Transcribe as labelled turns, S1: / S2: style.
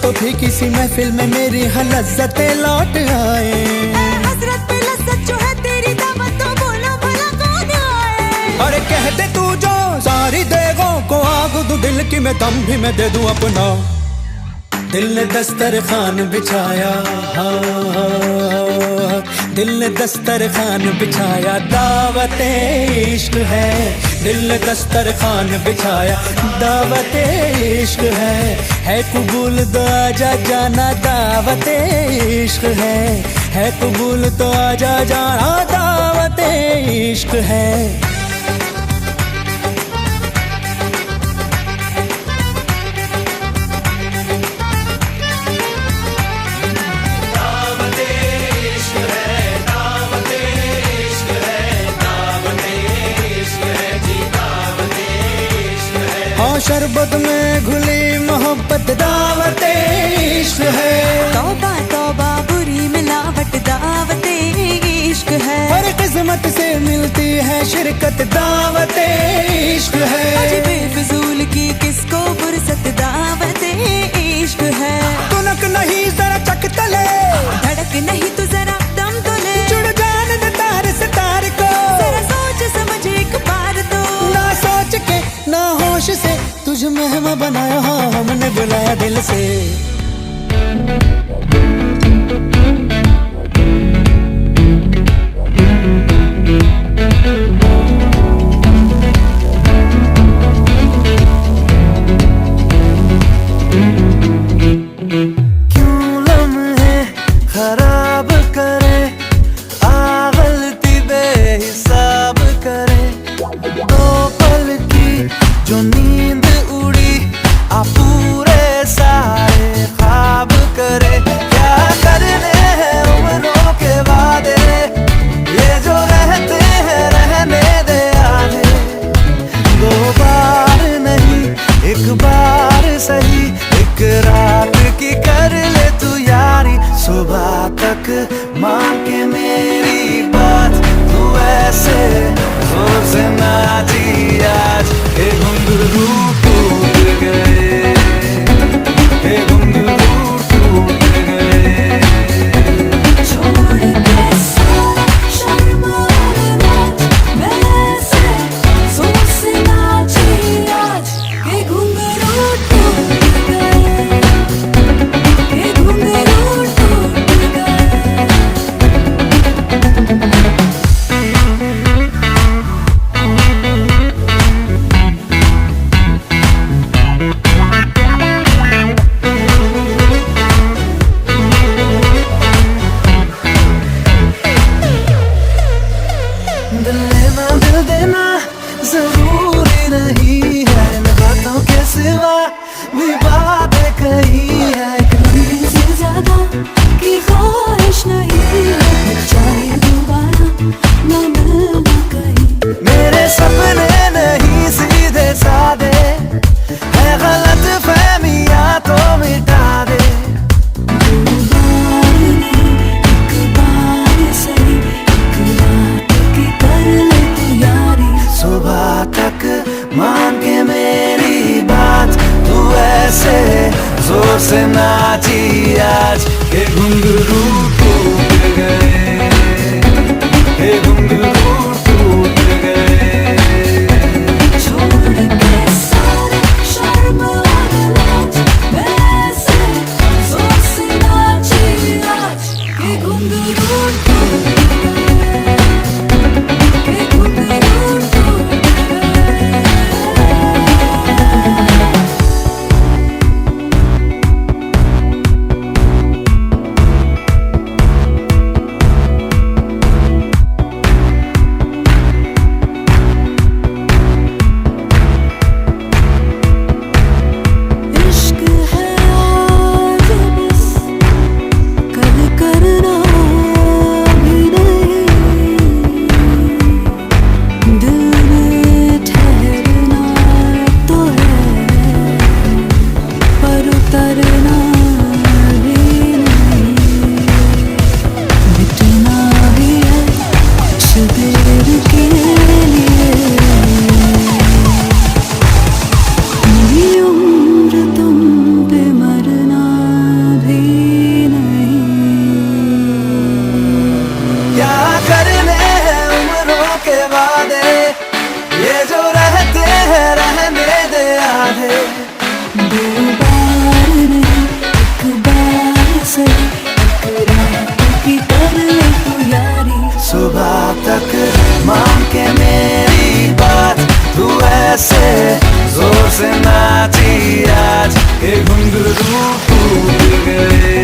S1: तो भी किसी महफिल में मेरी लज्जतें लौट आए।
S2: हसरत पे लज्जत जो है तेरी दावत, तो बोलो भला कौन आए।
S1: अरे कह दे तू जो सारी देगों को आग दूं, दिल की मैं दम भी मैं दे दूं अपना। दिल ने दस्तरखान बिछाया, दिल ने दस्तरखान बिछाया, दावते इश्क है। दिल ने दस्तरखान बिछाया, दावते इश्क है कबूल तो आजा जाना, दावते इश्क है कबूल तो आजा जाना, दावते इश्क है। शरबत में घुली मोहब्बत, दावते इश्क है।
S2: तौबा तौबा बुरी मिलावट, दावते इश्क है।
S1: हर किस्मत से मिलती है शिरकत, दावते इश्क है।
S2: आज बेफिजूल की किसको फुर्सत, दावते इश्क है।
S1: तुनक नहीं जरा चक तले,
S2: धड़क नहीं तो जरा दम तो ले।
S1: जुड़ जान दे तार से तार को,
S2: जरा सोच समझ एक बार तो।
S1: ना सोच के ना होश से तुझे मेहमान बनाया, हमने बुलाया दिल से। क्यों लम्हे खराब करे, आ गलती बेहिसाब करे। दो पल की जो नींद उड़ी, आ पूरे सारे ख्वाब करे। क्या करने हैं उम्रों के वादे, ये जो रहते हैं रहने दे आने। दो बार नहीं एक बार सही, एक रात की कर ले तू यारी। सुबह तक मान के मेरी बात, तू ऐसे जोर से नाची आज। हे घुंघरू टूट गए, हे घुंघरू टूट गए।
S2: छोड़ के सारा शर्म और लाज, वैसे जोर से नाची आज। ये घुंघरू टूट गए, ये घुंघरू टूट गए।
S1: दिल लेना दिल देना जरूरी नहीं है, इन बातों के सिवा भी बातें कही है।
S2: कभी से ज्यादा की ख्वाहिश नहीं है, चाहे दोबारा ना मिलना कहीं।
S1: मेरे सपने नहीं सीधे सादे, है गलत फहमियां तो मिटा दे।
S2: दो बार नहीं एक बार सही, एक रात की कर ले तू यारी।
S1: सुबह तक मान के मेरी बात, तू ऐसे जोर से नाची आज। हे घुंघरू टूट गए, हे घुंघरू टूट गए।
S2: छोड़ के सारे शर्म और लाज, वैसे जोर से नाची आज। ये घुंघरू टूट गए, ये घुंघरू टूट गए।
S1: से जोर से नाची आज, ये घुंघरू टूट गए।